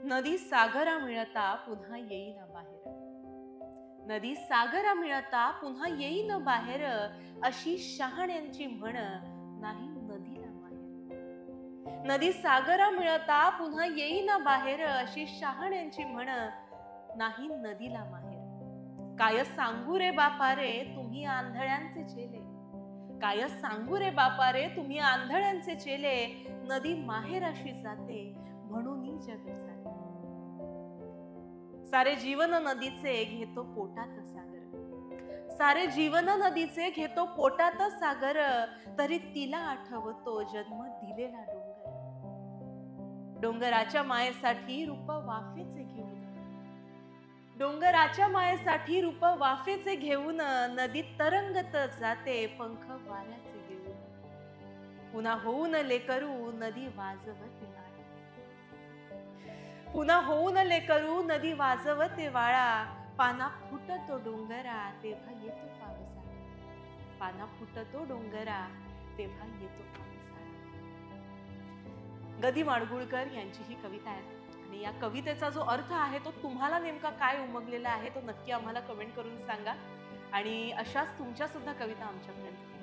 नदी सागरा मिळता पुन्हा येईना बाहेर. नदी सागरा मिळता पुन्हा येईन बाहेर, अशी शहाण्यांची म्हण नाही नदीला माहेर. नदी सागरा मिळता पुन्हा येईन बाहेर, अशी शहाण्यांची म्हण नाही नदीला माहेर. काय सांगू रे बापा रे तुम्ही आंधळ्यांचे चेले, काय सांगू रे बापा रे तुम्ही आंधळ्यांचे चेले, नदी माहेर अशी जाते म्हणून जग चाले. सारे जीवन नदीचे घेतो पोटात सागर, सारे जीवन नदीचे घेतो पोटात सागर, तरी तिला आठवतो जन्म दिलेला डोंगर. डोंगराच्या मायेसाठी रूप वाफेचे घेऊन, डोंगराच्या मायेसाठी रूप वाफेचे घेऊन, नदी तरंगत जाते पंख वाऱ्याचे घेऊन. पुन्हा होऊन लेकरू नदी वाजवते वाळा, पुन्हा होऊन लेकरू नदी वाजवते वाळा. पाना फुटतो डोंगरा तेव्हा येतो पावसाळा, पाना फुटतो डोंगरा तेव्हा येतो पावसाळा. ग. दी. माडगूळकर यांची ही कविता आहे आणि या कवितेचा जो अर्थ आहे तो तुम्हाला नेमका काय उमगलेला आहे तो नक्की आम्हाला कमेंट करून सांगा. आणि अशाच तुमच्या सुद्धा कविता आमच्यापर्यंत